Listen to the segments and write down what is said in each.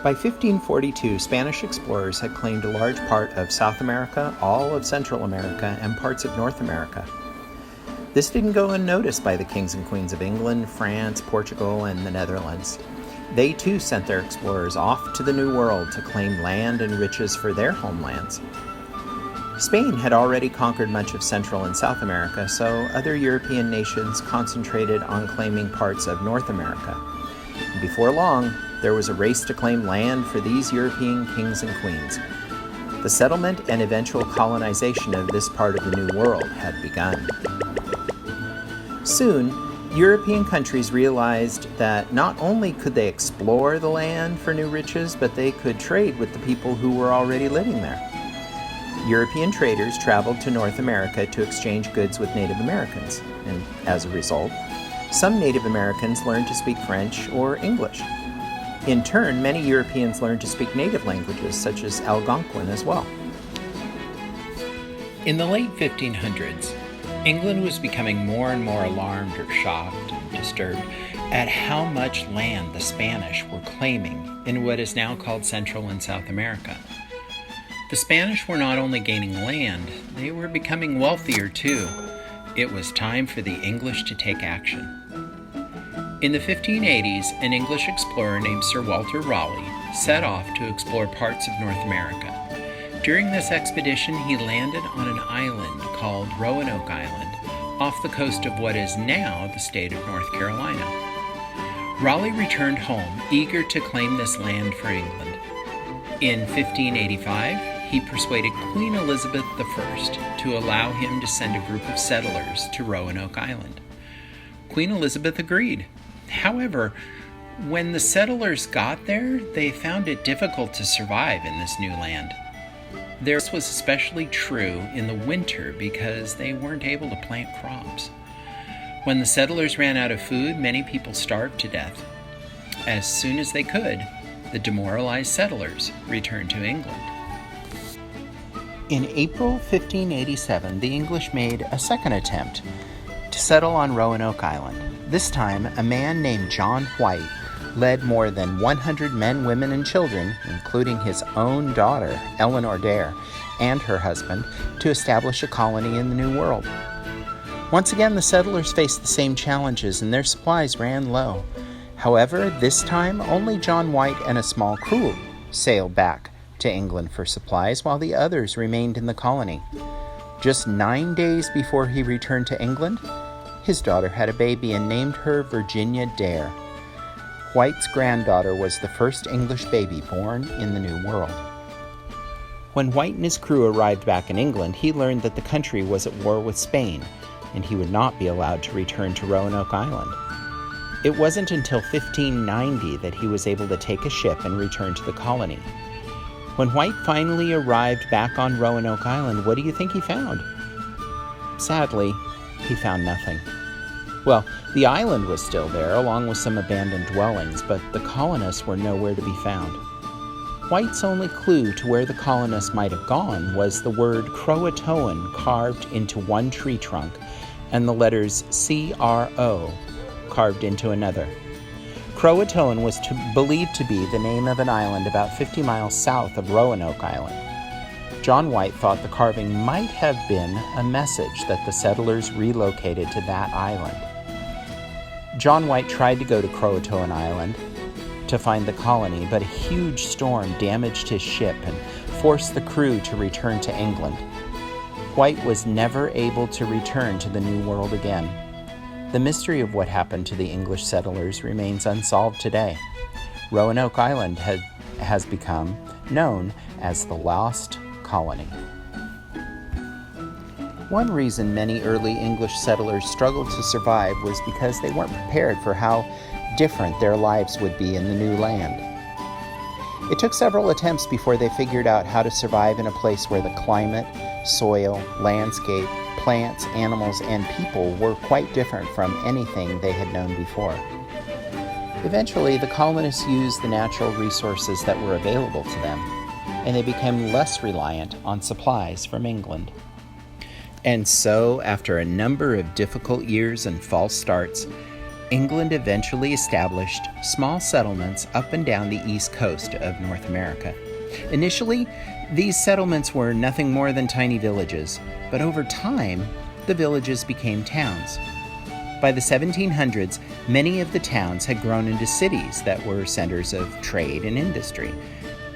By 1542, Spanish explorers had claimed a large part of South America, all of Central America, and parts of North America. This didn't go unnoticed by the kings and queens of England, France, Portugal, and the Netherlands. They too sent their explorers off to the New World to claim land and riches for their homelands. Spain had already conquered much of Central and South America, so other European nations concentrated on claiming parts of North America. Before long, there was a race to claim land for these European kings and queens. The settlement and eventual colonization of this part of the New World had begun. Soon, European countries realized that not only could they explore the land for new riches, but they could trade with the people who were already living there. European traders traveled to North America to exchange goods with Native Americans, and as a result, some Native Americans learned to speak French or English. In turn, many Europeans learned to speak native languages such as Algonquin as well. In the late 1500s, England was becoming more and more alarmed or shocked and disturbed at how much land the Spanish were claiming in what is now called Central and South America. The Spanish were not only gaining land, they were becoming wealthier too. It was time for the English to take action. In the 1580s, an English explorer named Sir Walter Raleigh set off to explore parts of North America. During this expedition, he landed on an island called Roanoke Island, off the coast of what is now the state of North Carolina. Raleigh returned home, eager to claim this land for England. In 1585, he persuaded Queen Elizabeth I to allow him to send a group of settlers to Roanoke Island. Queen Elizabeth agreed. However, when the settlers got there, they found it difficult to survive in this new land. This was especially true in the winter because they weren't able to plant crops. When the settlers ran out of food, many people starved to death. As soon as they could, the demoralized settlers returned to England. In April 1587, the English made a second attempt to settle on Roanoke Island. This time, a man named John White led more than 100 men, women, and children, including his own daughter, Eleanor Dare, and her husband, to establish a colony in the New World. Once again, the settlers faced the same challenges and their supplies ran low. However, this time, only John White and a small crew sailed back to England for supplies, while the others remained in the colony. Just 9 days before he returned to England, his daughter had a baby and named her Virginia Dare. White's granddaughter was the first English baby born in the New World. When White and his crew arrived back in England, he learned that the country was at war with Spain, and he would not be allowed to return to Roanoke Island. It wasn't until 1590 that he was able to take a ship and return to the colony. When White finally arrived back on Roanoke Island, what do you think he found? Sadly, he found nothing. Well, the island was still there, along with some abandoned dwellings, but the colonists were nowhere to be found. White's only clue to where the colonists might have gone was the word Croatoan carved into one tree trunk and the letters C-R-O carved into another. Croatoan was believed to be the name of an island about 50 miles south of Roanoke Island. John White thought the carving might have been a message that the settlers relocated to that island. John White tried to go to Croatoan Island to find the colony, but a huge storm damaged his ship and forced the crew to return to England. White was never able to return to the New World again. The mystery of what happened to the English settlers remains unsolved today. Roanoke Island has become known as the Lost Colony. One reason many early English settlers struggled to survive was because they weren't prepared for how different their lives would be in the new land. It took several attempts before they figured out how to survive in a place where the climate, soil, landscape, plants, animals, and people were quite different from anything they had known before. Eventually, the colonists used the natural resources that were available to them, and they became less reliant on supplies from England. And so, after a number of difficult years and false starts, England eventually established small settlements up and down the east coast of North America. Initially, these settlements were nothing more than tiny villages, but over time, the villages became towns. By the 1700s, many of the towns had grown into cities that were centers of trade and industry.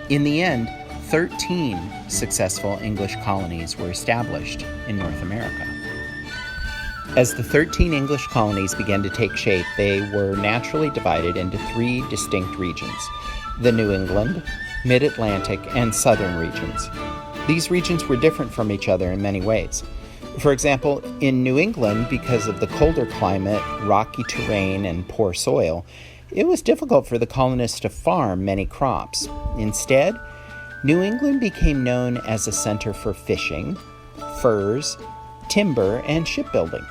In the end, 13 successful English colonies were established in North America. As the 13 English colonies began to take shape, they were naturally divided into 3 distinct regions: the New England, Mid-Atlantic, and Southern regions. These regions were different from each other in many ways. For example, in New England, because of the colder climate, rocky terrain, and poor soil, it was difficult for the colonists to farm many crops. Instead, New England became known as a center for fishing, furs, timber, and shipbuilding.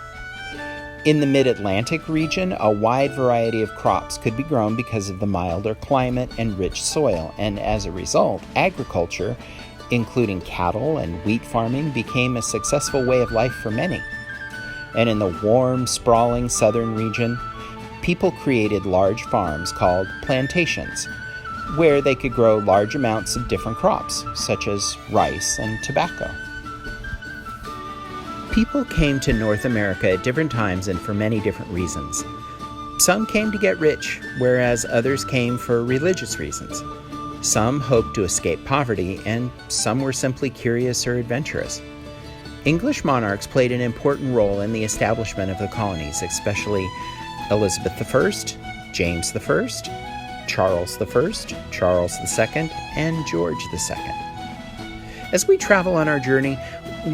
In the Mid-Atlantic region, a wide variety of crops could be grown because of the milder climate and rich soil, and as a result, agriculture, including cattle and wheat farming, became a successful way of life for many. And in the warm, sprawling southern region, people created large farms called plantations, where they could grow large amounts of different crops, such as rice and tobacco. People came to North America at different times and for many different reasons. Some came to get rich, whereas others came for religious reasons. Some hoped to escape poverty, and some were simply curious or adventurous. English monarchs played an important role in the establishment of the colonies, especially Elizabeth I, James I, Charles I, Charles II, and George II. As we travel on our journey,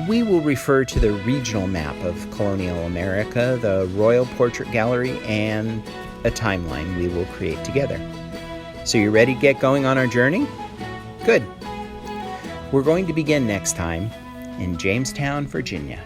we will refer to the regional map of colonial America, the Royal Portrait Gallery, and a timeline we will create together. So you ready to get going on our journey? Good. We're going to begin next time in Jamestown, Virginia.